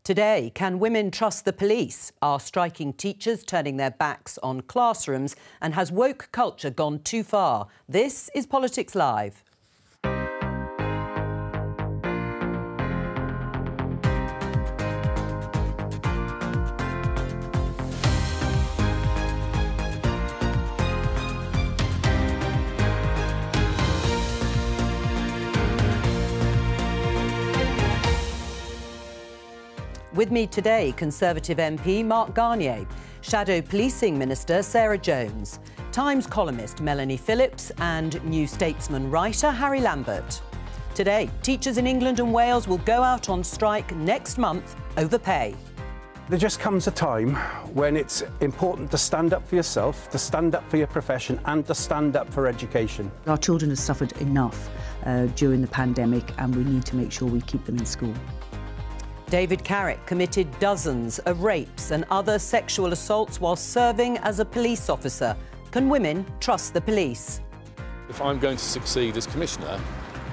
Today, can women trust the police? Are striking teachers turning their backs on classrooms? And has woke culture gone too far? This is Politics Live. With me today, Conservative MP Mark Garnier, Shadow Policing Minister Sarah Jones, Times columnist Melanie Phillips and New Statesman writer Harry Lambert. Today, teachers in England and Wales will go out on strike next month over pay. There just comes a time when it's important to stand up for yourself, to stand up for your profession and to stand up for education. Our children have suffered enough during the pandemic and we need to make sure we keep them in school. David Carrick committed dozens of rapes and other sexual assaults while serving as a police officer. Can women trust the police? If I'm going to succeed as Commissioner,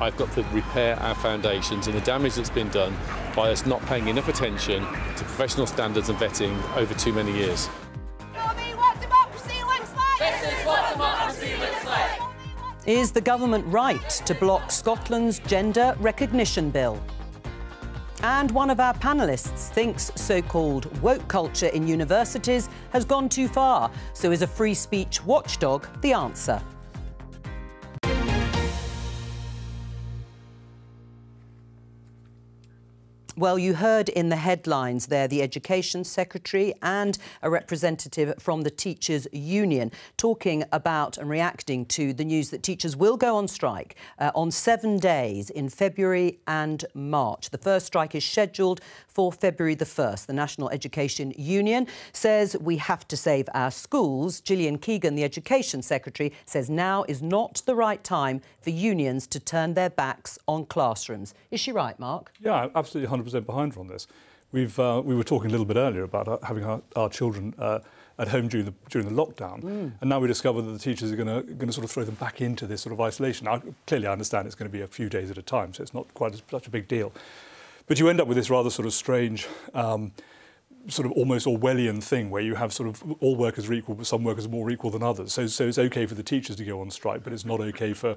I've got to repair our foundations and the damage that's been done by us not paying enough attention to professional standards and vetting over too many years. Show me what democracy looks like! This is what democracy looks like! Is the government right to block Scotland's gender recognition bill? And one of our panellists thinks so-called woke culture in universities has gone too far. So is a free speech watchdog the answer? Well, you heard in the headlines there the Education Secretary and a representative from the Teachers' Union talking about and reacting to the news that teachers will go on strike on 7 days in February and March. The first strike is scheduled for February the 1st. The National Education Union says we have to save our schools. Gillian Keegan, the Education Secretary, says now is not the right time for unions to turn their backs on classrooms. Is she right, Mark? Yeah, absolutely 100% behind her on this. We were talking a little bit earlier about having our children at home during the lockdown, and now we discover that the teachers are going to sort of throw them back into this sort of isolation. Now, clearly, I understand it's going to be a few days at a time, so it's not quite such a big deal. But you end up with this rather sort of strange, sort of almost Orwellian thing where you have sort of all workers are equal, but some workers are more equal than others. So it's OK for the teachers to go on strike, but it's not OK for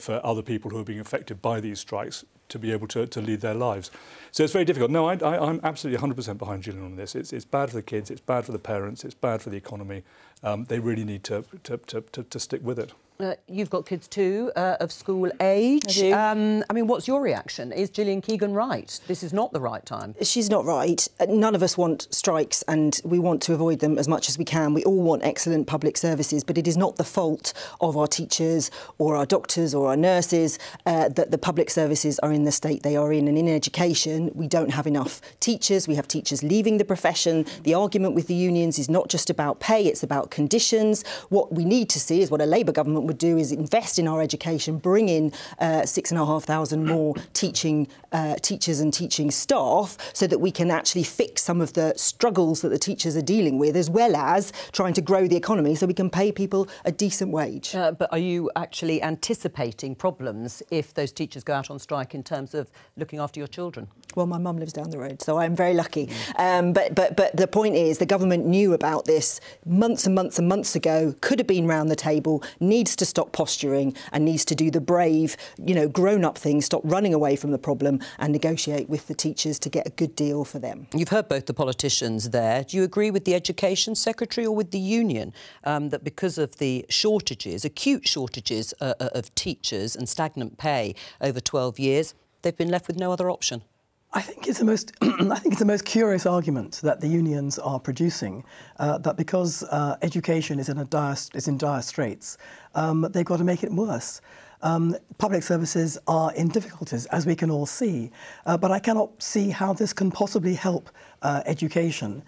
other people who are being affected by these strikes to be able to lead their lives. So it's very difficult. No, I'm absolutely 100% behind Gillian on this. It's bad for the kids, it's bad for the parents, it's bad for the economy. They really need to stick with it. You've got kids too, of school age. I mean, what's your reaction? Is Gillian Keegan right? This is not the right time. She's not right. None of us want strikes and we want to avoid them as much as we can. We all want excellent public services, but it is not the fault of our teachers or our doctors or our nurses that the public services are in the state they are in. And in education, we don't have enough teachers. We have teachers leaving the profession. The argument with the unions is not just about pay, it's about conditions. What we need to see is what a Labour government would do is invest in our education, bring in 6,500 more teachers and teaching staff so that we can actually fix some of the struggles that the teachers are dealing with, as well as trying to grow the economy so we can pay people a decent wage. But are you actually anticipating problems if those teachers go out on strike in terms of looking after your children? Well, my mum lives down the road, so I'm very lucky. But the point is the government knew about this months and months and months ago, could have been round the table, needs to stop posturing and needs to do the brave, grown-up thing, stop running away from the problem and negotiate with the teachers to get a good deal for them. You've heard both the politicians there. Do you agree with the Education Secretary or with the union that because of the shortages, acute shortages of teachers and stagnant pay over 12 years, they've been left with no other option? I think it's the most. I think it's the most curious argument that the unions are producing. That because education is in dire straits, they've got to make it worse. Public services are in difficulties, as we can all see, but I cannot see how this can possibly help education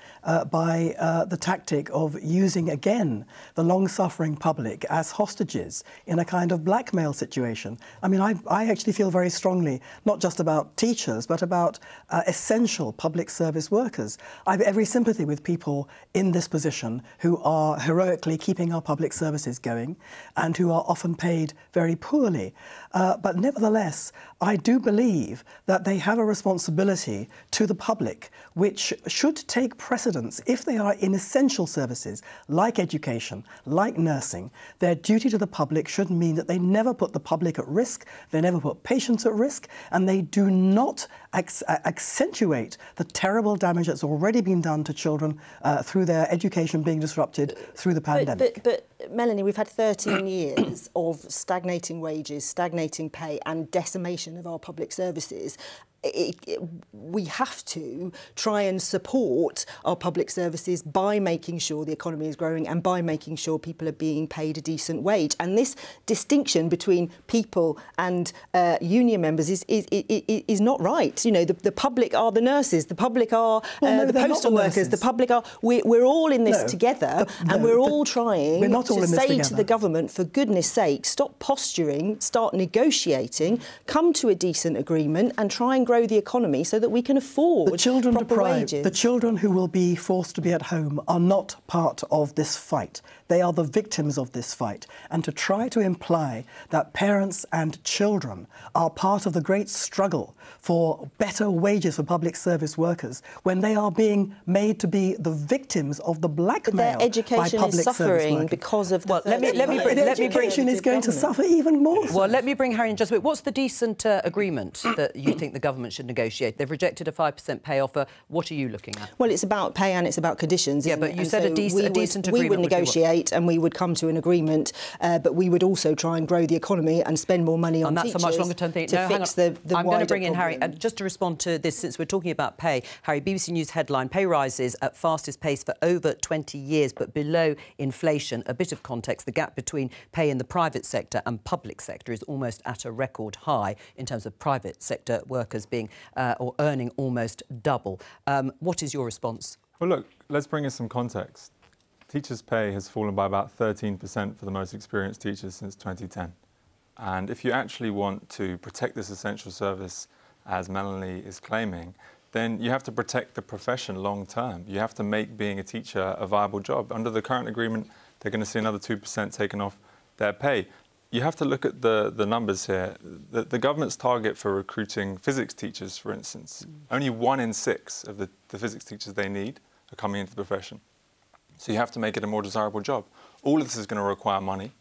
by the tactic of using again the long-suffering public as hostages in a kind of blackmail situation. I mean, I actually feel very strongly not just about teachers but about essential public service workers. I have every sympathy with people in this position who are heroically keeping our public services going and who are often paid very poorly. But nevertheless, I do believe that they have a responsibility to the public which should take precedence if they are in essential services like education, like nursing. Their duty to the public should mean that they never put the public at risk, they never put patients at risk, and they do not accentuate the terrible damage that's already been done to children through their education being disrupted through the pandemic. But Melanie, we've had 13 years of stagnating wages, stagnating pay and decimation of our public services. We have to try and support our public services by making sure the economy is growing and by making sure people are being paid a decent wage. And this distinction between people and union members is not right. You know, the public are the nurses, the public are the postal workers, the public are... We're all in this together and we're all trying to say to the government, for goodness sake, stop posturing, start negotiating, come to a decent agreement and try and grow the economy so that we can afford proper wages. The children who will be forced to be at home are not part of this fight. They are the victims of this fight. And to try to imply that parents and children are part of the great struggle for better wages for public service workers when they are being made to be the victims of the blackmail their education by public is suffering service because of the education is going to suffer even more. Well, let me bring Harry in just a bit. What's the decent agreement that you think the government should negotiate? They've rejected a 5% pay offer. What are you looking at? Well, it's about pay and it's about conditions. Yeah, but you said a decent agreement. We would negotiate and we would come to an agreement, but we would also try and grow the economy and spend more money on teachers. And that's a much longer term thing. To fix the I'm going to bring in problem. Harry. Just to respond to this, since we're talking about pay, Harry, BBC News headline, pay rises at fastest pace for over 20 years, but below inflation. A bit of context, the gap between pay in the private sector and public sector is almost at a record high in terms of private sector workers being or earning almost double. What is your response? Well, look, let's bring in some context. Teachers' pay has fallen by about 13% for the most experienced teachers since 2010. And if you actually want to protect this essential service, as Melanie is claiming, then you have to protect the profession long term. You have to make being a teacher a viable job. Under the current agreement, they're going to see another 2% taken off their pay. You have to look at the numbers here. The government's target for recruiting physics teachers, for instance, only 1 in 6 of the physics teachers they need are coming into the profession. So you have to make it a more desirable job. All of this is going to require money.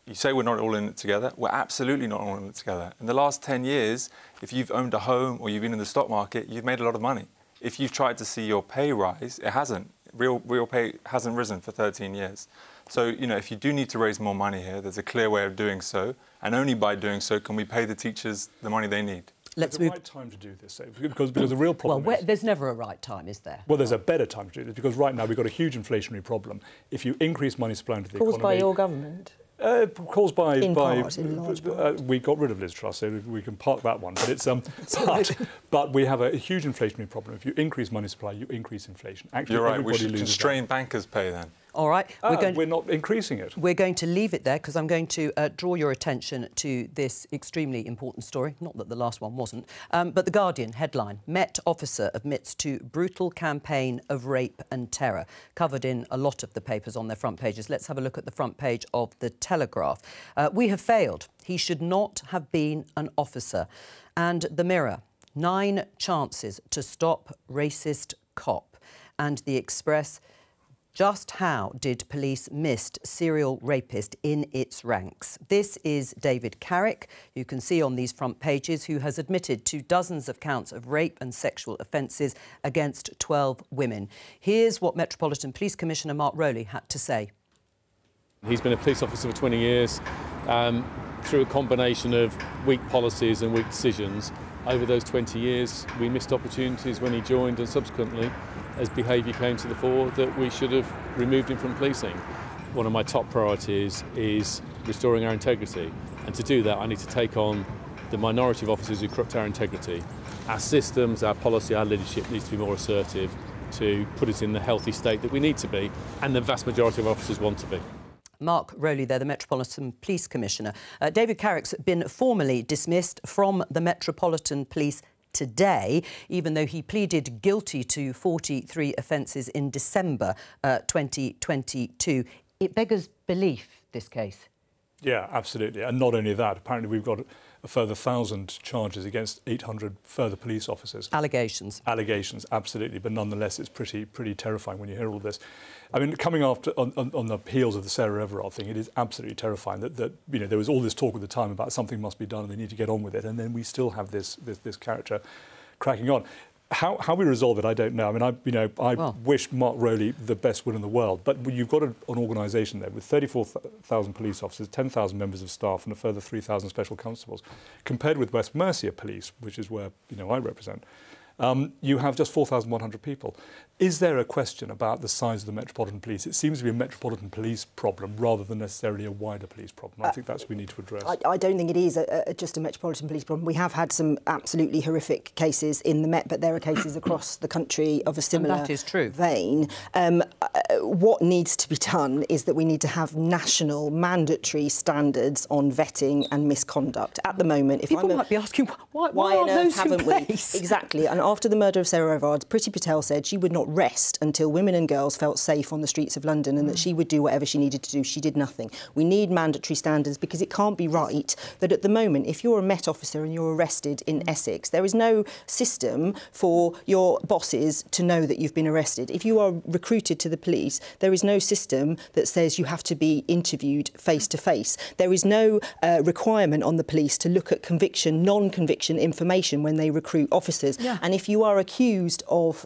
You say we're not all in it together. We're absolutely not all in it together. In the last 10 years, if you've owned a home or you've been in the stock market, you've made a lot of money. If you've tried to see your pay rise, it hasn't. Real pay hasn't risen for 13 years. So, you know, if you do need to raise more money here, there's a clear way of doing so. And only by doing so can we pay the teachers the money they need. There's a right time to do this, because the real problem is... there's never a right time, is there? Well, there's a better time to do this, because right now we've got a huge inflationary problem. If you increase money supply into the economy... Caused by your government? Caused by... In large part. We got rid of Liz Truss, so we can park that one. But it's but we have a huge inflationary problem. If you increase money supply, you increase inflation. Actually, you're right, we should constrain bankers' pay then. All right. We're not increasing it. We're going to leave it there because I'm going to draw your attention to this extremely important story. Not that the last one wasn't. But The Guardian headline, Met officer admits to brutal campaign of rape and terror. Covered in a lot of the papers on their front pages. Let's have a look at the front page of The Telegraph. We have failed. He should not have been an officer. And The Mirror, 9 chances to stop racist cop. And The Express, just how did police miss serial rapist in its ranks? This is David Carrick, you can see on these front pages, who has admitted to dozens of counts of rape and sexual offences against 12 women. Here's what Metropolitan Police Commissioner Mark Rowley had to say. He's been a police officer for 20 years. Through a combination of weak policies and weak decisions, over those 20 years, we missed opportunities when he joined, and subsequently, as behaviour came to the fore, that we should have removed him from policing. One of my top priorities is restoring our integrity, and to do that I need to take on the minority of officers who corrupt our integrity. Our systems, our policy, our leadership needs to be more assertive, to put us in the healthy state that we need to be, and the vast majority of officers want to be. Mark Rowley there, the Metropolitan Police Commissioner. David Carrick's been formally dismissed from the Metropolitan Police today, even though he pleaded guilty to 43 offences in December 2022. It beggars belief, this case. Yeah, absolutely. And not only that, apparently we've got a further 1,000 charges against 800 further police officers. Allegations. Allegations, absolutely. But nonetheless, it's pretty terrifying when you hear all this. I mean, coming after on the heels of the Sarah Everard thing, it is absolutely terrifying that you know, there was all this talk at the time about something must be done and they need to get on with it, and then we still have this character cracking on. How we resolve it, I don't know. I mean, I wish Mark Rowley the best will in the world, but you've got an organisation there with 34,000 police officers, 10,000 members of staff, and a further 3,000 special constables. Compared with West Mercia Police, which is where I represent, you have just 4,100 people. Is there a question about the size of the Metropolitan Police? It seems to be a Metropolitan Police problem rather than necessarily a wider police problem. I think that's what we need to address. I don't think it is just a Metropolitan Police problem. We have had some absolutely horrific cases in the Met, but there are cases across the country of a similar that is true. vein. What needs to be done is that we need to have national mandatory standards on vetting and misconduct. At the moment, if people might be asking, why on aren't earth those in haven't we? place? Exactly. And after the murder of Sarah Everard, Priti Patel said she would not rest until women and girls felt safe on the streets of London, and that she would do whatever she needed to do. She did nothing. We need mandatory standards, because it can't be right that at the moment, if you're a Met officer and you're arrested in Essex, there is no system for your bosses to know that you've been arrested. If you are recruited to the police, there is no system that says you have to be interviewed face to face. There is no requirement on the police to look at conviction, non-conviction information when they recruit officers. Yeah. And if you are accused of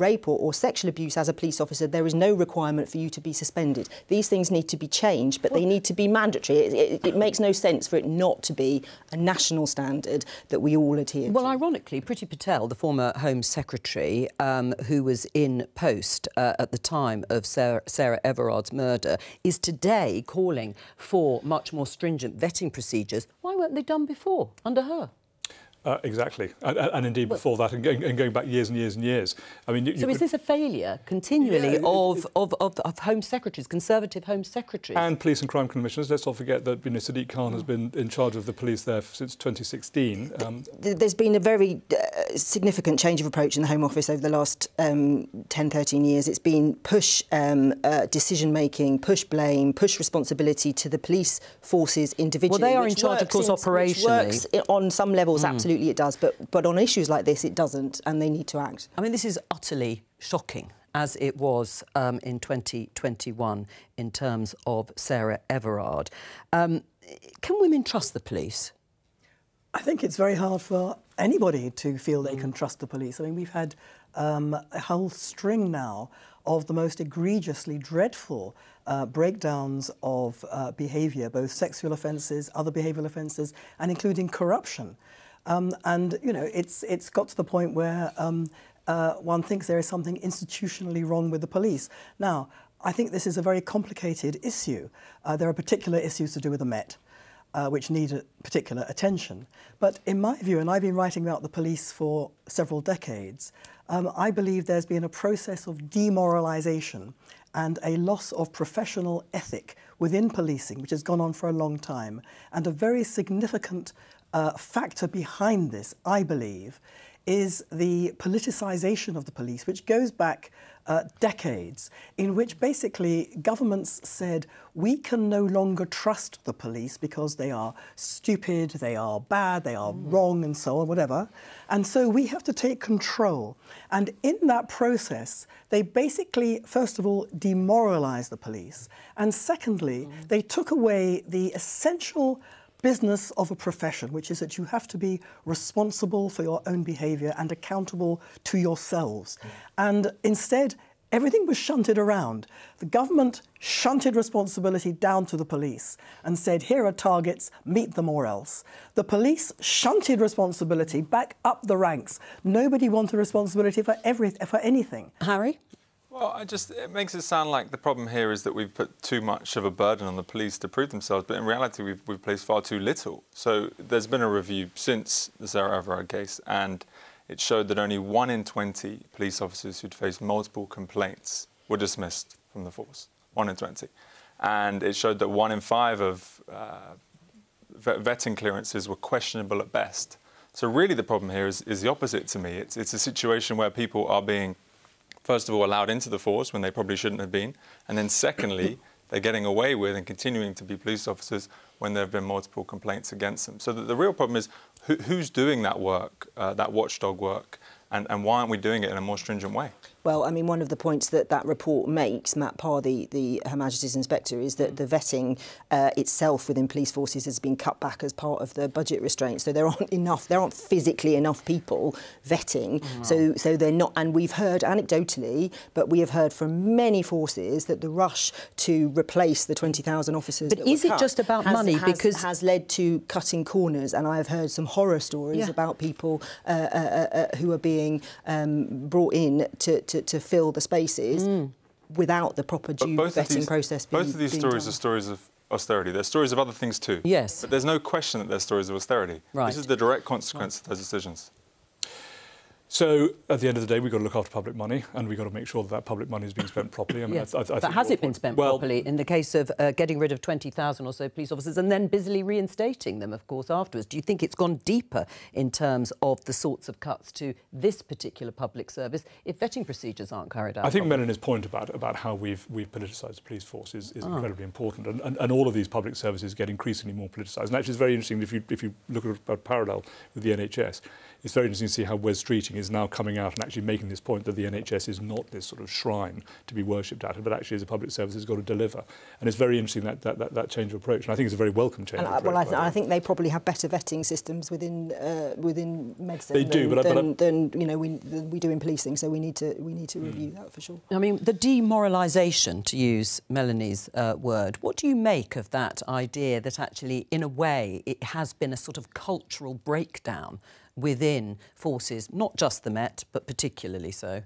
rape or sexual abuse as a police officer, there is no requirement for you to be suspended. These things need to be changed, but they need to be mandatory. It makes no sense for it not to be a national standard that we all adhere to. Well, ironically, Priti Patel, the former Home Secretary, who was in post at the time of Sarah Everard's murder, is today calling for much more stringent vetting procedures. Why weren't they done before, under her? Exactly, and indeed before that, and going back years and years and years. I mean, so is this a failure continually of Home Secretaries, Conservative Home Secretaries? And Police and Crime Commissioners. Let's not forget that Sadiq Khan has been in charge of the police there since 2016. There's been a very significant change of approach in the Home Office over the last 10, 13 years. It's been push decision-making, push blame, push responsibility to the police forces individually. Well, they are in charge, of course, operationally. Which works on some levels, absolutely it does, but on issues like this it doesn't, and they need to act. I mean, this is utterly shocking, as it was in 2021 in terms of Sarah Everard. Can women trust the police? I think it's very hard for anybody to feel they can trust the police. I mean, we've had a whole string now of the most egregiously dreadful breakdowns of behaviour, both sexual offences, other behavioural offences, and including corruption. And, you know, it's got to the point where one thinks there is something institutionally wrong with the police. Now, I think this is a very complicated issue. There are particular issues to do with the Met, which need particular attention. But in my view, and I've been writing about the police for several decades, I believe there's been a process of demoralisation and a loss of professional ethic within policing, which has gone on for a long time. And a very significant factor behind this, I believe, is the politicisation of the police, which goes back decades, in which basically governments said we can no longer trust the police because they are stupid, they are bad, they are wrong, and so on, whatever. And so we have to take control. And in that process, they basically, first of all, demoralised the police. And secondly, they took away the essential business of a profession, which is that you have to be responsible for your own behaviour and accountable to yourselves. And instead, everything was shunted around. The government shunted responsibility down to the police and said, here are targets, meet them or else. The police shunted responsibility back up the ranks. Nobody wanted responsibility for anything. Harry? Well, it makes it sound like the problem here is that we've put too much of a burden on the police to prove themselves, but in reality we've placed far too little. So there's been a review since the Sarah Everard case, and it showed that only 1 in 20 police officers who'd faced multiple complaints were dismissed from the force. 1 in 20. And it showed that 1 in 5 of vetting clearances were questionable at best. So really the problem here is the opposite to me. It's a situation where people are being, first of all, allowed into the force when they probably shouldn't have been, and then secondly, they're getting away with and continuing to be police officers when there have been multiple complaints against them. So the real problem is who's doing that work, that watchdog work, and why aren't we doing it in a more stringent way? Well, I mean, one of the points that report makes, Matt Parr, the Her Majesty's Inspector, is that the vetting itself within police forces has been cut back as part of the budget restraints. So there aren't physically enough people vetting. So they're not, and we've heard anecdotally, but we have heard from many forces that the rush to replace the 20,000 officers. But is it just about money? Because has led to cutting corners, and I have heard some horror stories about people who are being brought in to fill the spaces without the proper due vetting process being Both of these stories done. are stories of austerity. They're stories of other things too. Yes. But there's no question that they're stories of austerity. Right. This is the direct consequence of those decisions. So, at the end of the day, we've got to look after public money, and we've got to make sure that public money is being spent properly. I mean, yes. I but think has it been spent well, properly in the case of getting rid of 20,000 or so police officers and then busily reinstating them, of course, afterwards? Do you think it's gone deeper in terms of the sorts of cuts to this particular public service if vetting procedures aren't carried out? I think Melanie's point about how we've politicised the police force is incredibly important, and all of these public services get increasingly more politicised. And actually, it's very interesting if you look at a parallel with the NHS. It's very interesting to see how Wes Streeting is now coming out and actually making this point that the NHS is not this sort of shrine to be worshipped at, but actually as a public service has got to deliver. And it's very interesting that change of approach, and I think it's a very welcome change of approach. Well, I think they probably have better vetting systems within medicine. They do, than you know we do in policing. So we need to review that for sure. I mean, the demoralisation, to use Melanie's word, what do you make of that idea that actually, in a way, it has been a sort of cultural breakdown within forces, not just the Met, but particularly so?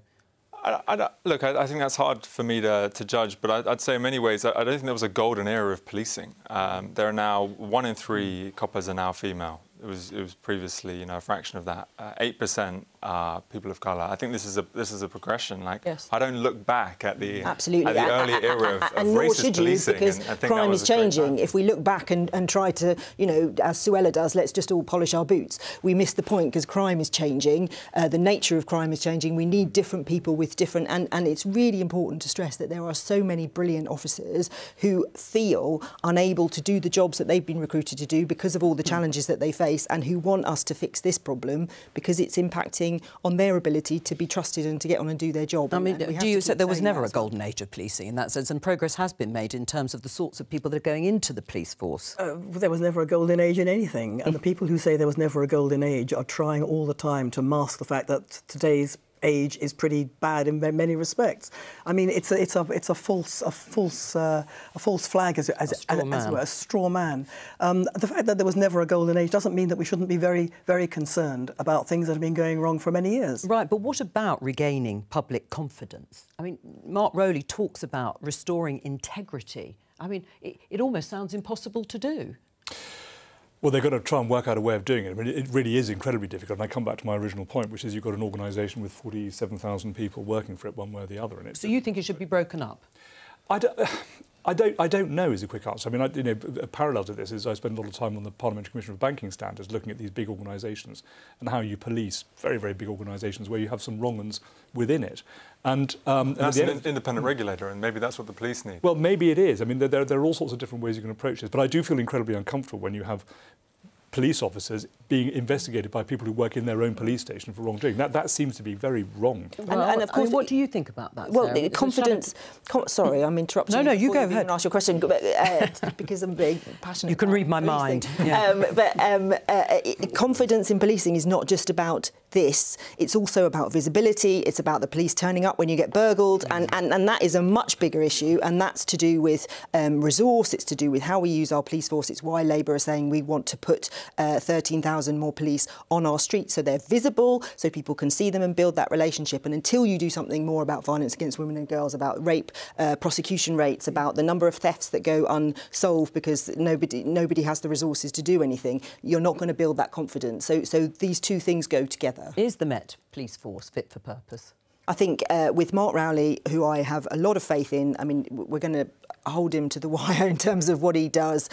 Look, I think that's hard for me to judge, but I'd say in many ways, I don't think there was a golden era of policing. There are now 1 in 3 coppers are now female. It was previously, a fraction of that. 8% are people of colour. I think this is a progression. Like, yes. I don't look back at the absolutely early era of racist policing, because and I think crime is changing. If we look back and try to, as Suella does, let's just all polish our boots, we miss the point because crime is changing. The nature of crime is changing. We need different people with different, and it's really important to stress that there are so many brilliant officers who feel unable to do the jobs that they've been recruited to do because of all the challenges that they face, and who want us to fix this problem because it's impacting on their ability to be trusted and to get on and do their job. I mean, do you say there was never a golden age of policing in that sense, and progress has been made in terms of the sorts of people that are going into the police force? There was never a golden age in anything, and the people who say there was never a golden age are trying all the time to mask the fact that today's age is pretty bad in many respects. I mean, it's a false flag, as it were, a straw man. The fact that there was never a golden age doesn't mean that we shouldn't be very, very concerned about things that have been going wrong for many years. Right, but what about regaining public confidence? I mean, Mark Rowley talks about restoring integrity. I mean, it almost sounds impossible to do. Well, they've got to try and work out a way of doing it. I mean, it really is incredibly difficult. And I come back to my original point, which is you've got an organisation with 47,000 people working for it one way or the other. And so you think it should be broken up? I don't know is a quick answer. I mean, a parallel to this is I spend a lot of time on the Parliamentary Commission for Banking Standards looking at these big organisations and how you police very, very big organisations where you have some wrong uns within it. And that's an independent regulator, and maybe that's what the police need. Well, maybe it is. I mean, there are all sorts of different ways you can approach this, but I do feel incredibly uncomfortable when you have police officers being investigated by people who work in their own police station for wrongdoing. That seems to be very wrong. Well, and of course, what do you think about that? Well, confidence. Sorry, I'm interrupting. No, you go ahead. Ask your question because I'm very passionate. You can read my mind. Yeah. Confidence in policing is not just about this. It's also about visibility. It's about the police turning up when you get burgled, and that is a much bigger issue. And that's to do with resource. It's to do with how we use our police force. It's why Labour are saying we want to put 13,000 more police on our streets so they're visible, so people can see them and build that relationship. And until you do something more about violence against women and girls, about rape, prosecution rates, about the number of thefts that go unsolved because nobody has the resources to do anything, you're not going to build that confidence. So these two things go together. further. Is the Met Police Force fit for purpose? I think with Mark Rowley, who I have a lot of faith in, I mean, we're going to hold him to the wire in terms of what he does.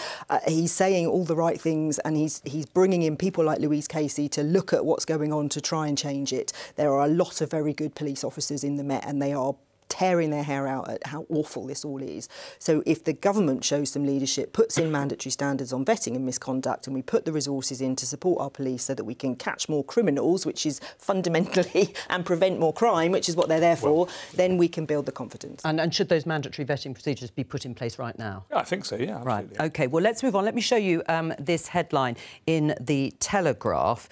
He's saying all the right things, and he's bringing in people like Louise Casey to look at what's going on to try and change it. There are a lot of very good police officers in the Met, and they are tearing their hair out at how awful this all is. So if the government shows some leadership, puts in mandatory standards on vetting and misconduct, and we put the resources in to support our police so that we can catch more criminals, which is fundamentally, and prevent more crime, which is what they're there for, then we can build the confidence. And should those mandatory vetting procedures be put in place right now? Yeah, I think so, yeah. Right, Absolutely. OK, well, let's move on. Let me show you this headline in The Telegraph,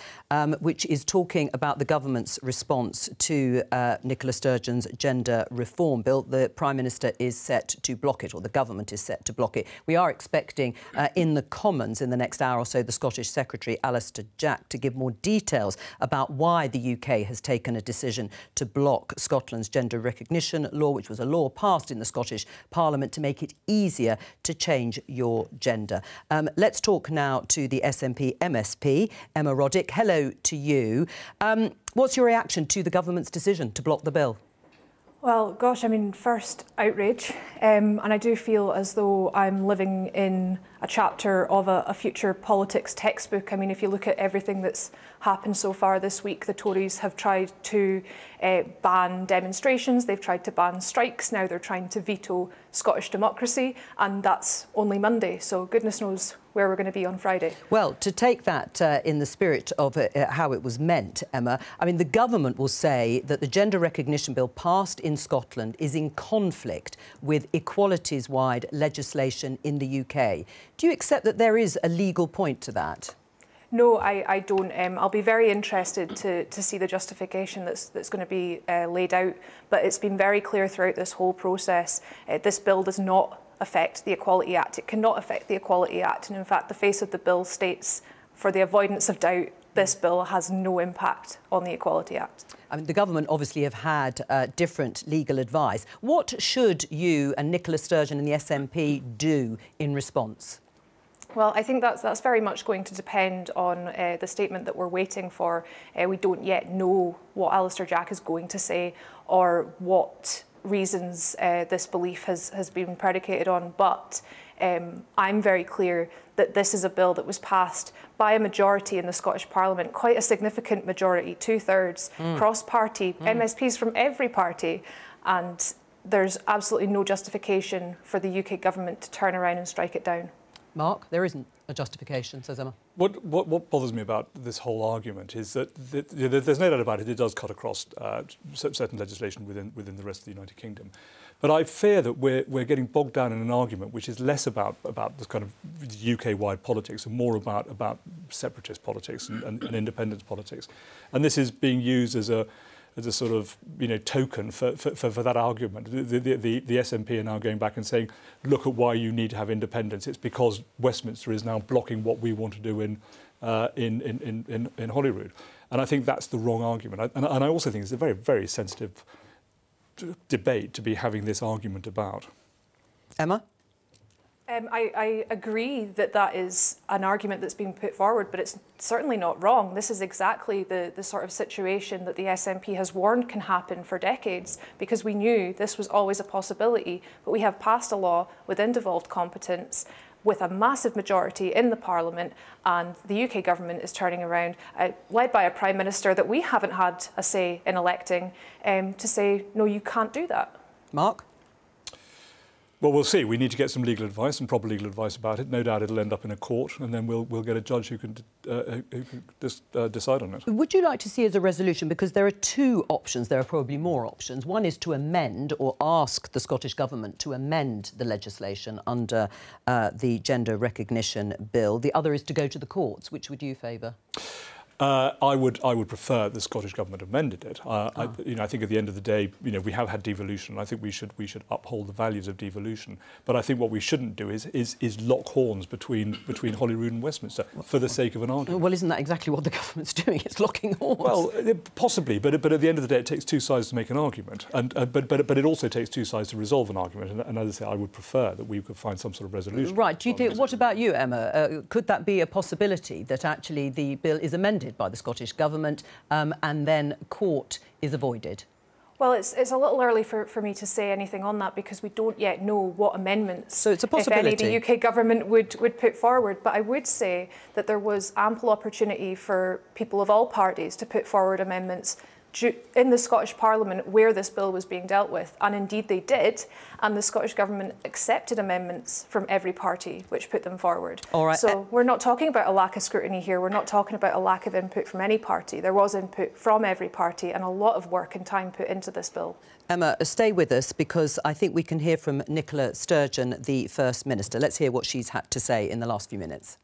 which is talking about the government's response to Nicola Sturgeon's gender reform bill. The Prime Minister is set to block it, or the government is set to block it. We are expecting in the Commons in the next hour or so the Scottish Secretary, Alistair Jack, to give more details about why the UK has taken a decision to block Scotland's gender recognition law, which was a law passed in the Scottish Parliament to make it easier to change your gender. Let's talk now to the SNP MSP, Emma Roddick. Hello to you. What's your reaction to the government's decision to block the bill? Well, gosh, I mean, first, outrage. And I do feel as though I'm living in a chapter of a future politics textbook. I mean, if you look at everything that's happened so far this week, the Tories have tried to ban demonstrations, they've tried to ban strikes, now they're trying to veto Scottish democracy, and that's only Monday, so goodness knows where we're going to be on Friday. Well, to take that in the spirit of how it was meant, Emma, I mean, the government will say that the gender recognition bill passed in Scotland is in conflict with equalities-wide legislation in the UK. Do you accept that there is a legal point to that? No, I don't. I'll be very interested to see the justification that's going to be laid out, but it's been very clear throughout this whole process. This bill does not affect the Equality Act. It cannot affect the Equality Act, and in fact the face of the bill states, for the avoidance of doubt, this bill has no impact on the Equality Act. I mean, the government obviously have had different legal advice. What should you and Nicola Sturgeon and the SNP do in response? Well, I think that's very much going to depend on the statement that we're waiting for. We don't yet know what Alistair Jack is going to say or what reasons this belief has been predicated on, but I'm very clear that this is a bill that was passed by a majority in the Scottish Parliament, quite a significant majority, 2/3, cross-party, MSPs from every party, and there's absolutely no justification for the UK government to turn around and strike it down. Mark, there isn't a justification, says Emma. What bothers me about this whole argument is that there's no doubt about it, it does cut across certain legislation within the rest of the United Kingdom. But I fear that we're getting bogged down in an argument which is less about this kind of UK-wide politics and more about separatist politics and independence politics. And this is being used as a sort of token for that argument. The SNP are now going back and saying, look at why you need to have independence. It's because Westminster is now blocking what we want to do in Holyrood. And I think that's the wrong argument. And I also think it's a very, very sensitive debate to be having this argument about. Emma? I agree that is an argument that's being put forward, but it's certainly not wrong. This is exactly the sort of situation that the SNP has warned can happen for decades, because we knew this was always a possibility, but we have passed a law within devolved competence with a massive majority in the Parliament, and the UK government is turning around, led by a Prime Minister that we haven't had a say in electing, to say, no, you can't do that. Mark? Well, we'll see. We need to get some legal advice, some proper legal advice about it. No doubt it'll end up in a court, and then we'll get a judge who can decide on it. Would you like to see as a resolution, because there are two options, there are probably more options. One is to amend or ask the Scottish Government to amend the legislation under the Gender Recognition Bill. The other is to go to the courts. Which would you favour? I would prefer the Scottish Government amended it. I think at the end of the day, we have had devolution. I think we should uphold the values of devolution. But I think what we shouldn't do is lock horns between Holyrood and Westminster for the sake of an argument. Well, isn't that exactly what the government's doing? It's locking horns. Well, possibly, but at the end of the day, it takes two sides to make an argument, but it also takes two sides to resolve an argument. And as I say, I would prefer that we could find some sort of resolution. Right. Do you think? What about you, Emma? Could that be a possibility that actually the bill is amended decided by the Scottish Government, and then court is avoided? Well, it's a little early for me to say anything on that because we don't yet know what amendments, so it's a possibility, if any, the UK government would put forward. But I would say that there was ample opportunity for people of all parties to put forward amendments in the Scottish Parliament where this bill was being dealt with, and indeed they did, and the Scottish Government accepted amendments from every party which put them forward. All right. So we're not talking about a lack of scrutiny here, we're not talking about a lack of input from any party. There was input from every party and a lot of work and time put into this bill. Emma, stay with us because I think we can hear from Nicola Sturgeon, the First Minister. Let's hear what she's had to say in the last few minutes.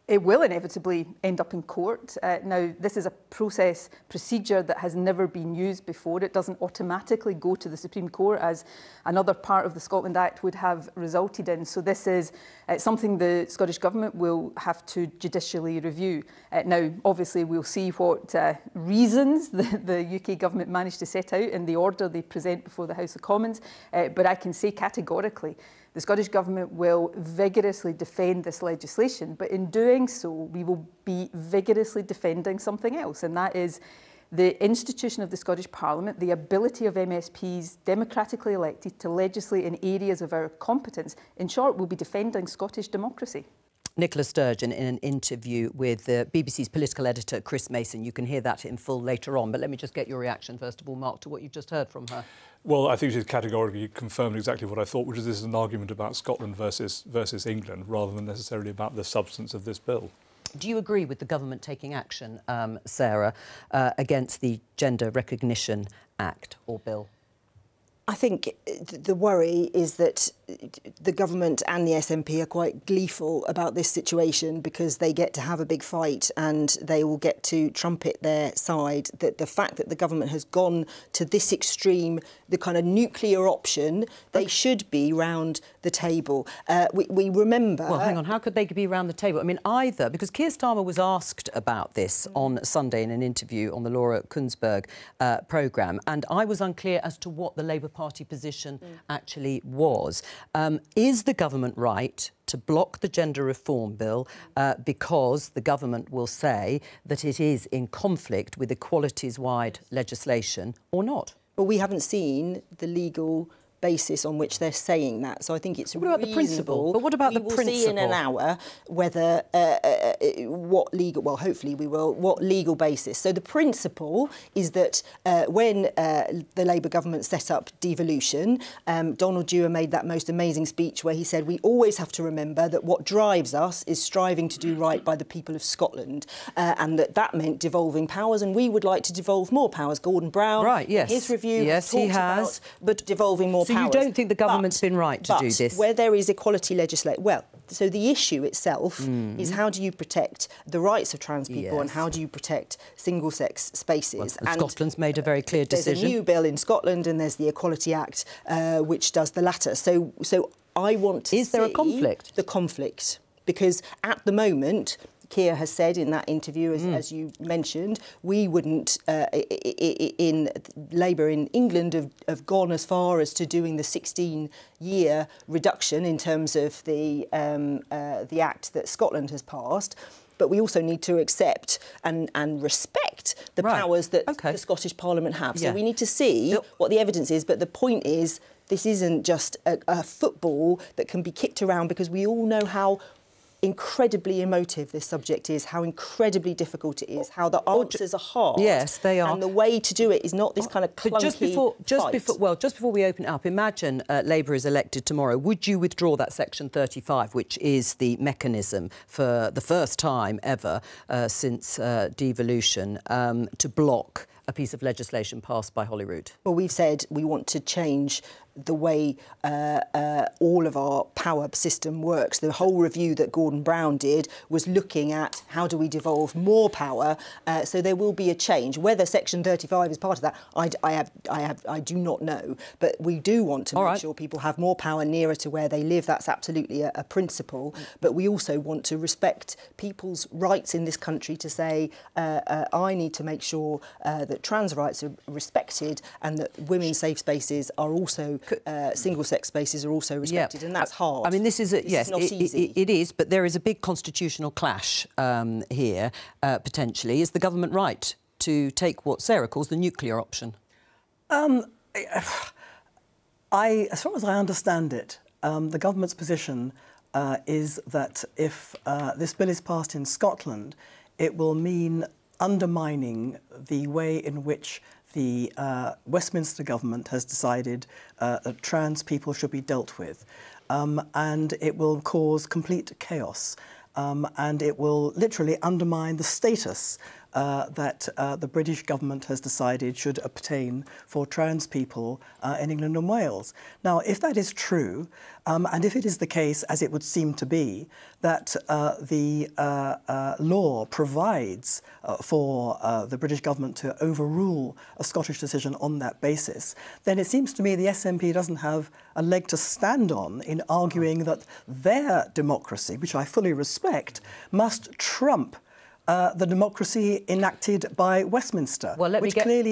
It will inevitably end up in court. Now, this is a procedure that has never been used before. It doesn't automatically go to the Supreme Court as another part of the Scotland Act would have resulted in. So this is something the Scottish Government will have to judicially review. Now, obviously, we'll see what reasons the UK Government managed to set out in the order they present before the House of Commons. But I can say categorically, the Scottish Government will vigorously defend this legislation, but in doing so, we will be vigorously defending something else, and that is the institution of the Scottish Parliament, the ability of MSPs democratically elected to legislate in areas of our competence. In short, we'll be defending Scottish democracy. Nicola Sturgeon in an interview with the BBC's political editor, Chris Mason. You can hear that in full later on, but let me just get your reaction, first of all, Mark, to what you've just heard from her. Well, I think she's categorically confirmed exactly what I thought, which is this is an argument about Scotland versus England, rather than necessarily about the substance of this bill. Do you agree with the government taking action, Sarah, against the Gender Recognition Act or bill? I think the worry is that the government and the SNP are quite gleeful about this situation because they get to have a big fight and they will get to trumpet their side. That the fact that the government has gone to this extreme, the kind of nuclear option, they should be round the table. We remember... Well, hang on, how could they be round the table? I mean, either, because Keir Starmer was asked about this on Sunday in an interview on the Laura Kunsberg programme, and I was unclear as to what the Labour Party position actually was. Is the government right to block the gender reform bill because the government will say that it is in conflict with equalities-wide legislation or not? Well, we haven't seen the legal basis on which they're saying that. So I think it's what about the principle? But what about the principle? We will see in an hour whether what legal, well, hopefully we will, what legal basis. So the principle is that when the Labour government set up devolution, Donald Dewar made that most amazing speech where he said we always have to remember that what drives us is striving to do right by the people of Scotland, and that meant devolving powers, and we would like to devolve more powers. Gordon Brown, right, yes, his review, yes, he has, but devolving more powers. So you don't think the government's been right to do this? Where there is equality legislation, well, so the issue itself is how do you protect the rights of trans people and how do you protect single-sex spaces? Well, and Scotland's made a very clear decision. There's a new bill in Scotland and there's the Equality Act, which does the latter. So I want to see... Is there a conflict? The conflict. Because at the moment... Keir has said in that interview, as you mentioned, we wouldn't, in Labour in England, have gone as far as to doing the 16-year reduction in terms of the act that Scotland has passed. But we also need to accept and respect the powers that the Scottish Parliament have. So we need to see what the evidence is. But the point is, this isn't just a football that can be kicked around, because we all know how incredibly emotive this subject is, how incredibly difficult it is, how the answers are hard. Yes, they are. And the way to do it is not this kind of clunky just before we open it up, imagine Labour is elected tomorrow. Would you withdraw that Section 35, which is the mechanism for the first time ever since devolution to block a piece of legislation passed by Holyrood? Well, we've said we want to change the way all of our power system works. The whole review that Gordon Brown did was looking at how do we devolve more power. So there will be a change. Whether Section 35 is part of that, I do not know. But we do want to make sure people have more power nearer to where they live. That's absolutely a principle. But we also want to respect people's rights in this country to say, I need to make sure that that trans rights are respected and that women's safe spaces are also, single-sex spaces are also respected, and that's hard. I mean, this is It's not easy. It is, but there is a big constitutional clash here, potentially. Is the government right to take what Sarah calls the nuclear option? As far as I understand it, the government's position is that if this bill is passed in Scotland, it will mean undermining the way in which the Westminster government has decided that trans people should be dealt with. And it will cause complete chaos. And it will literally undermine the status that the British government has decided should obtain for trans people in England and Wales. Now, if that is true, and if it is the case, as it would seem to be, that the law provides for the British government to overrule a Scottish decision on that basis, then it seems to me the SNP doesn't have a leg to stand on in arguing that their democracy, which I fully respect, must trump the democracy enacted by Westminster, which clearly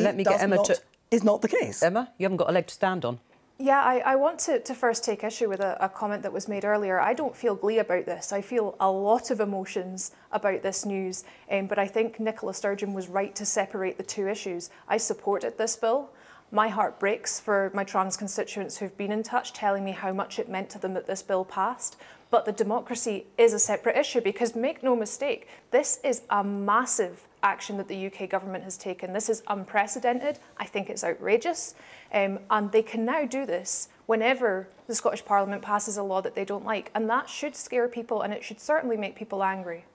is not the case. Emma, you haven't got a leg to stand on. Yeah, I want to first take issue with a comment that was made earlier. I don't feel glee about this. I feel a lot of emotions about this news, but I think Nicola Sturgeon was right to separate the two issues. I supported this bill. My heart breaks for my trans constituents who've been in touch telling me how much it meant to them that this bill passed. But the democracy is a separate issue because, make no mistake, this is a massive action that the UK government has taken. This is unprecedented. I think it's outrageous. And they can now do this whenever the Scottish Parliament passes a law that they don't like. And that should scare people, and it should certainly make people angry.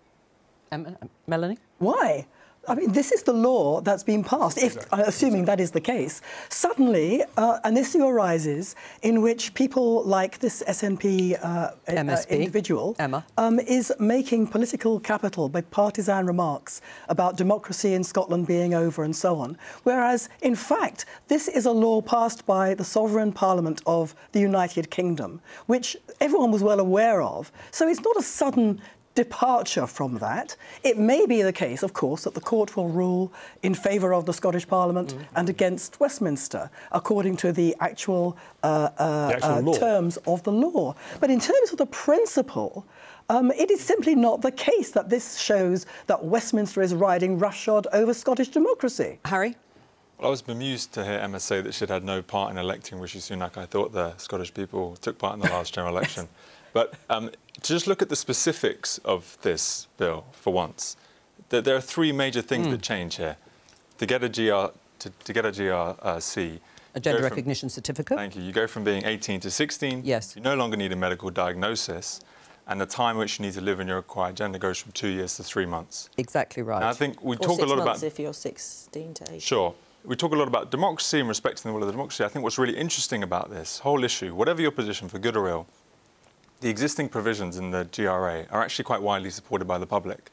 Melanie? Why? I mean, this is the law that's been passed, assuming that is the case. Suddenly, an issue arises in which people like this SNP individual Emma. Is making political capital by partisan remarks about democracy in Scotland being over and so on. Whereas, in fact, this is a law passed by the sovereign parliament of the United Kingdom, which everyone was well aware of. So it's not a sudden departure from that. It may be the case, of course, that the court will rule in favour of the Scottish Parliament and against Westminster, according to the actual terms of the law. But in terms of the principle, it is simply not the case that this shows that Westminster is riding roughshod over Scottish democracy. Harry? Well, I was bemused to hear Emma say that she'd had no part in electing Rishi Sunak. I thought the Scottish people took part in the last general election. But to just look at the specifics of this bill for once, there are three major things that change here. To get a GRC, a gender recognition certificate. Thank you. You go from being 18 to 16. Yes. You no longer need a medical diagnosis, and the time which you need to live in your acquired gender goes from 2 years to 3 months. Exactly right. And I think we talk a lot about if you're 16 to 18. Sure. We talk a lot about democracy and respecting the will of the democracy. I think what's really interesting about this whole issue, whatever your position, for good or ill, the existing provisions in the GRA are actually quite widely supported by the public.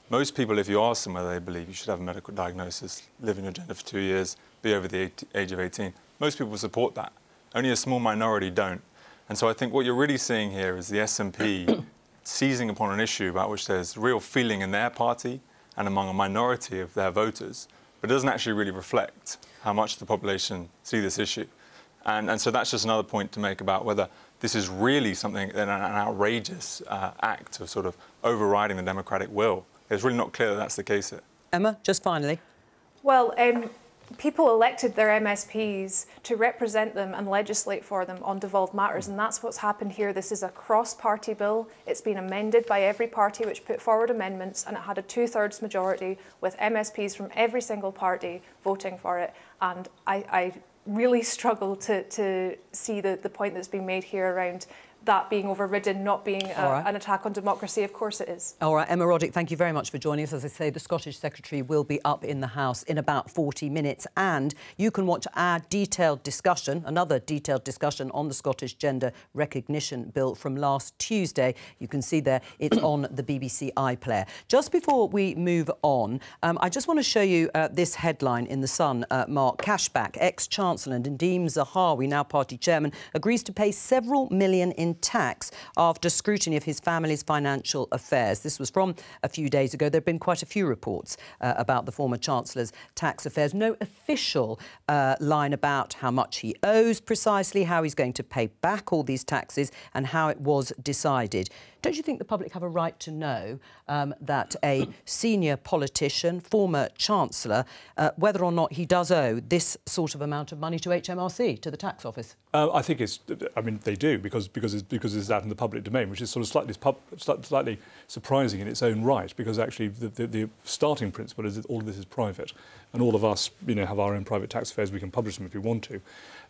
Most people, if you ask them whether they believe you should have a medical diagnosis, live in your gender for 2 years, be over the age of 18, most people support that. Only a small minority don't. And so I think what you're really seeing here is the SNP seizing upon an issue about which there's real feeling in their party and among a minority of their voters, but it doesn't actually really reflect how much the population see this issue. And so that's just another point to make about whether this is really something, an outrageous act of sort of overriding the democratic will. It's really not clear that that's the case here. Emma, just finally. Well, people elected their MSPs to represent them and legislate for them on devolved matters, and that's what's happened here. This is a cross-party bill. It's been amended by every party which put forward amendments, and it had a 2/3 majority with MSPs from every single party voting for it. And I really struggle to see the point that's been made here around that being overridden, not being an attack on democracy. Of course it is. All right, Emma Roddick, thank you very much for joining us. As I say, the Scottish Secretary will be up in the House in about 40 minutes, and you can watch our detailed discussion, another detailed discussion on the Scottish Gender Recognition Bill from last Tuesday. You can see there, it's on the BBC iPlayer. Just before we move on, I just want to show you this headline in The Sun, Mark. Cashback, ex-Chancellor Nadeem Zahawi, now party chairman, agrees to pay several million in paying tax after scrutiny of his family's financial affairs. This was from a few days ago. There have been quite a few reports about the former Chancellor's tax affairs. No official line about how much he owes precisely, how he's going to pay back all these taxes and how it was decided. Don't you think the public have a right to know that a senior politician, former Chancellor, whether or not he does owe this sort of amount of money to HMRC, to the tax office? I think it's. I mean, they do because it's out in the public domain, which is sort of slightly surprising in its own right. Because actually, the starting principle is that all of this is private, and all of us, have our own private tax affairs. We can publish them if we want to.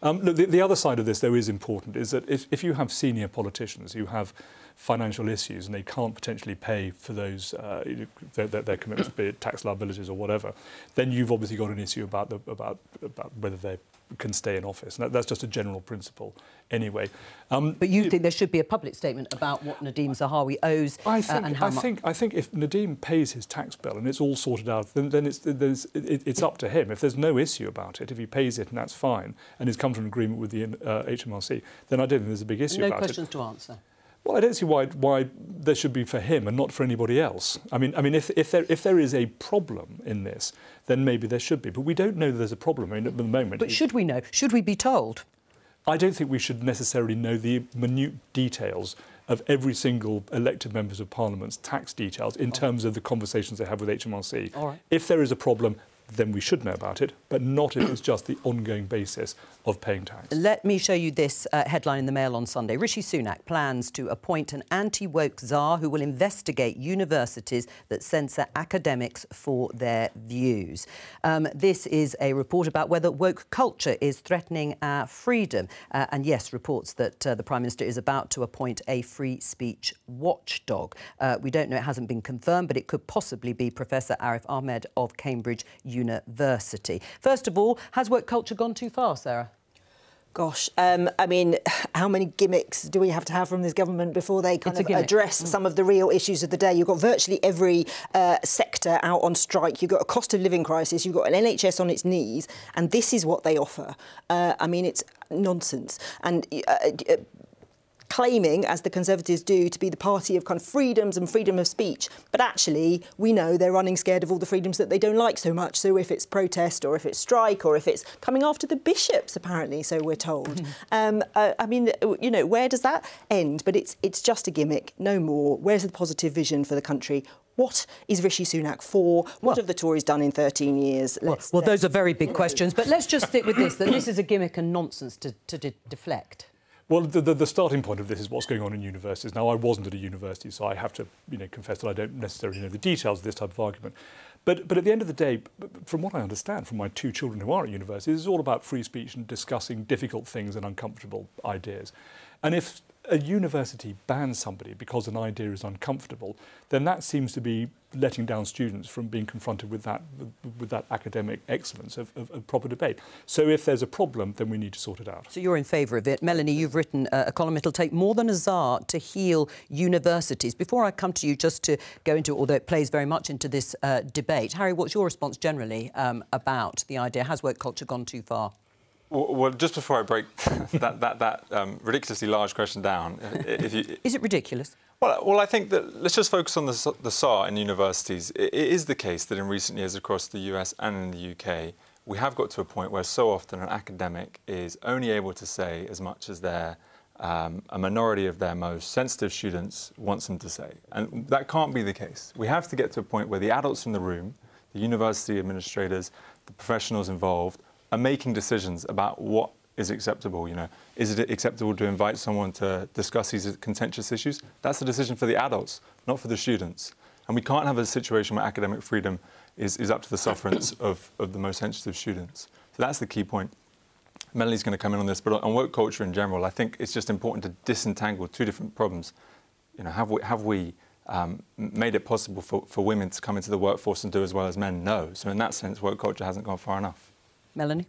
Look, the other side of this, though, is important. Is that if you have senior politicians who have financial issues and they can't potentially pay for those their commitments, be it tax liabilities or whatever, then you've obviously got an issue about whether they can stay in office. And that's just a general principle anyway. But you think there should be a public statement about what Nadeem Zahawi owes and how much? I think if Nadeem pays his tax bill and it's all sorted out, then it's up to him. If there's no issue about it, if he pays it and that's fine, and he's come to an agreement with the HMRC, then I don't think there's a big issue about it. No questions to answer. Well, I don't see why there should be for him and not for anybody else. I mean, if there is a problem in this, then maybe there should be. But we don't know that there's a problem. I mean, at the moment. But should we know? Should we be told? I don't think we should necessarily know the minute details of every single elected members of Parliament's tax details in terms of the conversations they have with HMRC. All right. If there is a problem, then we should know about it, but not if it's just the ongoing basis of paying tax. Let me show you this headline in the Mail on Sunday. Rishi Sunak plans to appoint an anti-woke czar who will investigate universities that censor academics for their views. This is a report about whether woke culture is threatening our freedom. And yes, reports that the Prime Minister is about to appoint a free speech watchdog. We don't know, it hasn't been confirmed, but it could possibly be Professor Arif Ahmed of Cambridge University. First of all, has woke culture gone too far, Sarah? Gosh, I mean, how many gimmicks do we have to have from this government before they kind of address some of the real issues of the day? You've got virtually every sector out on strike. You've got a cost of living crisis. You've got an NHS on its knees. And this is what they offer. I mean, it's nonsense. And claiming, as the Conservatives do, to be the party of kind of freedoms and freedom of speech. But actually, we know they're running scared of all the freedoms that they don't like so much. So if it's protest or if it's strike or if it's coming after the bishops, apparently, so we're told. I mean, where does that end? But it's just a gimmick, no more. Where's the positive vision for the country? What is Rishi Sunak for? What have the Tories done in 13 years? Well, those are very big questions. But let's just stick with this, that this is a gimmick and nonsense to deflect. Well, the starting point of this is what's going on in universities. Now, I wasn't at a university, so I have to confess that I don't necessarily know the details of this type of argument. But at the end of the day, from what I understand from my two children who are at university, it's all about free speech and discussing difficult things and uncomfortable ideas. And if a university bans somebody because an idea is uncomfortable, then that seems to be letting down students from being confronted with that academic excellence of proper debate. So if there's a problem, then we need to sort it out. So you're in favour of it. Melanie, you've written a column, it'll take more than a czar to heal universities. Before I come to you, just to go into it, although it plays very much into this debate, Harry, what's your response generally about the idea? Has woke culture gone too far? Well, just before I break that ridiculously large question down, is it ridiculous? Well, I think that let's just focus on the SAR in universities. It is the case that in recent years across the US and in the UK, we have got to a point where so often an academic is only able to say as much as a minority of their most sensitive students wants them to say. And that can't be the case. We have to get to a point where the adults in the room, the university administrators, the professionals involved, are making decisions about what is acceptable. Is it acceptable to invite someone to discuss these contentious issues? That's a decision for the adults, not for the students. And we can't have a situation where academic freedom is up to the sufferance of the most sensitive students. So that's the key point. Melanie's going to come in on this, but on woke culture in general, I think it's just important to disentangle two different problems. Have we made it possible for women to come into the workforce and do as well as men? No. So in that sense, woke culture hasn't gone far enough. Melanie?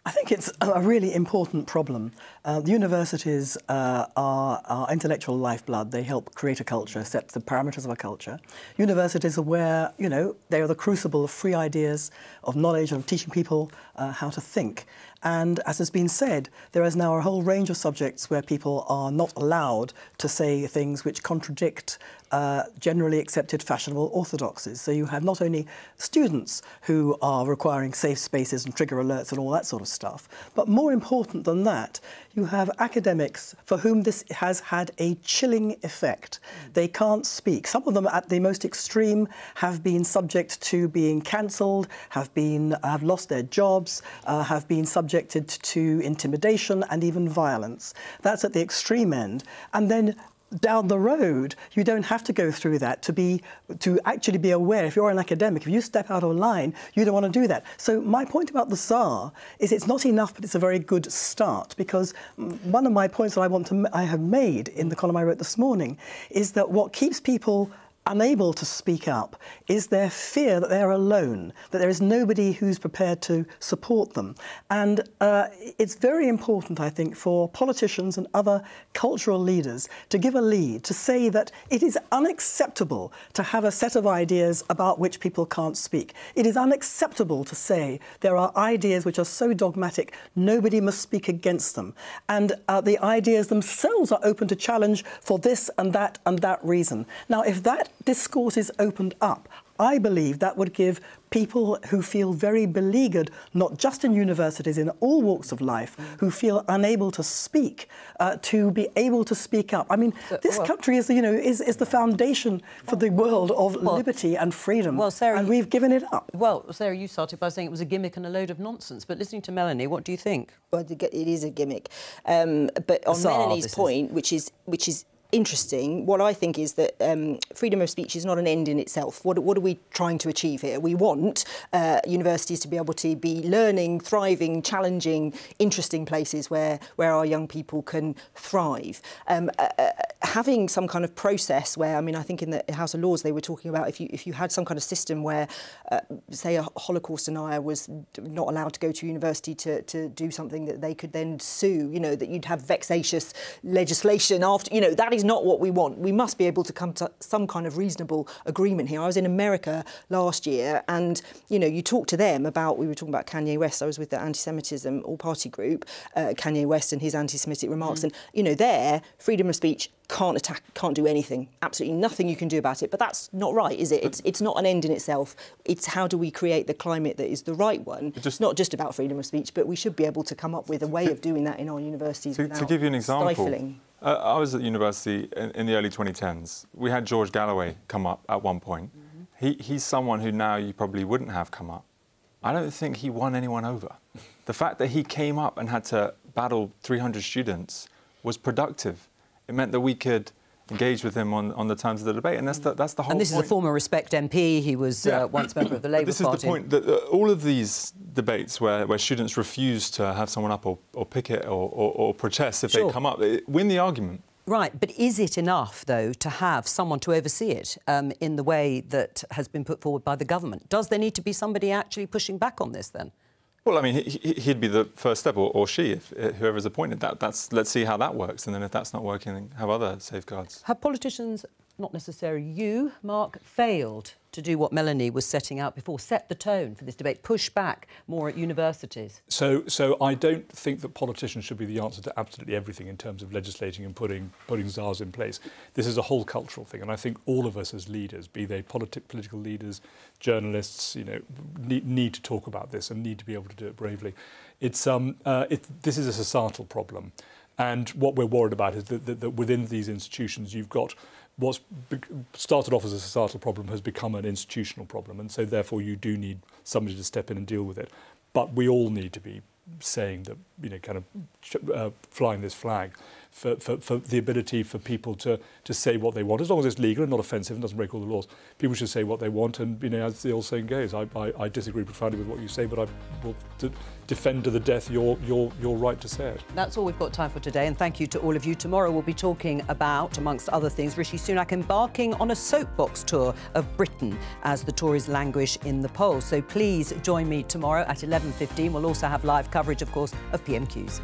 I think it's a really important problem. The universities are our intellectual lifeblood. They help create a culture, set the parameters of a culture. Universities are where, you know, they are the crucible of free ideas, of knowledge, of teaching people how to think. And as has been said, there is now a whole range of subjects where people are not allowed to say things which contradict generally accepted fashionable orthodoxies. So you have not only students who are requiring safe spaces and trigger alerts and all that sort of stuff, but more important than that, you have academics for whom this has had a chilling effect. They can't speak. Some of them at the most extreme have been subject to being cancelled, have lost their jobs, have been subjected to intimidation and even violence. That's at the extreme end. And then down the road, you don't have to go through that to actually be aware. If you're an academic, if you step out of line, you don't want to do that. So my point about the SAR is it's not enough, but it's a very good start, because one of my points that I have made in the column I wrote this morning is that what keeps people unable to speak up is their fear that they're alone, that there is nobody who's prepared to support them. And it's very important, I think, for politicians and other cultural leaders to give a lead, to say that it is unacceptable to have a set of ideas about which people can't speak. It is unacceptable to say there are ideas which are so dogmatic, nobody must speak against them. And the ideas themselves are open to challenge for this and that reason. Now, if that discourse is opened up, I believe that would give people who feel very beleaguered, not just in universities, in all walks of life, who feel unable to speak, to be able to speak up. I mean, this country is, you know, is the foundation for the world of liberty and freedom, Sarah, and we've given it up. Well, Sarah, you started by saying it was a gimmick and a load of nonsense, but listening to Melanie, what do you think? Well, it is a gimmick. But on Melanie's point, which is interesting, what I think is that freedom of speech is not an end in itself. What are we trying to achieve here? We want universities to be able to be learning, thriving, challenging, interesting places where our young people can thrive. Having some kind of process where, I mean, I think in the House of Lords they were talking about if you had some kind of system where, say, a Holocaust denier was not allowed to go to university to do something that they could then sue, you know, that you'd have vexatious legislation after, you know, that is not what we want. We must be able to come to some kind of reasonable agreement here. I was in America last year and, you know, you talk to them about, we were talking about Kanye West, I was with the anti-Semitism all-party group, Kanye West and his anti-Semitic remarks, and, you know, there, freedom of speech can't attack, can't do anything, absolutely nothing you can do about it. But that's not right, is it? It's not an end in itself. It's how do we create the climate that is the right one. It's not just about freedom of speech, but we should be able to come up with a way of doing that in our universities without to give you an example, stifling. I was at university in the early 2010s. We had George Galloway come up at one point. He's someone who now you probably wouldn't have come up. I don't think he won anyone over. The fact that he came up and had to battle 300 students was productive. It meant that we could engage with him on the terms of the debate, and that's the whole point. And this is a former Respect MP. He was once member of the Labour Party. This is the point, that all of these debates where students refuse to have someone up or picket or protest if they come up, win the argument. Right, but is it enough, though, to have someone to oversee it in the way that has been put forward by the government? Does there need to be somebody actually pushing back on this, then? Well, I mean, he'd be the first step, or she, if whoever's appointed. Let's see how that works, and then if that's not working, then have other safeguards. Have politicians, not necessarily you, Mark, failed to do what Melanie was setting out before, set the tone for this debate, push back more at universities? So I don't think that politicians should be the answer to absolutely everything in terms of legislating and putting ZARs in place. This is a whole cultural thing, and I think all of us as leaders, be they political leaders, journalists, you know, need to talk about this and need to be able to do it bravely. This is a societal problem, and what we're worried about is that within these institutions you've got what's started off as a societal problem has become an institutional problem, and so therefore you do need somebody to step in and deal with it. But we all need to be saying that, you know, kind of flying this flag for the ability for people to say what they want, as long as it's legal and not offensive and doesn't break all the laws. People should say what they want, and as the old saying goes, I disagree profoundly with what you say, but I will defend to the death your right to say it. That's all we've got time for today, and thank you to all of you. Tomorrow we'll be talking about, amongst other things, Rishi Sunak embarking on a soapbox tour of Britain as the Tories languish in the polls. So please join me tomorrow at 11:15. We'll also have live coverage, of course, of PMQs.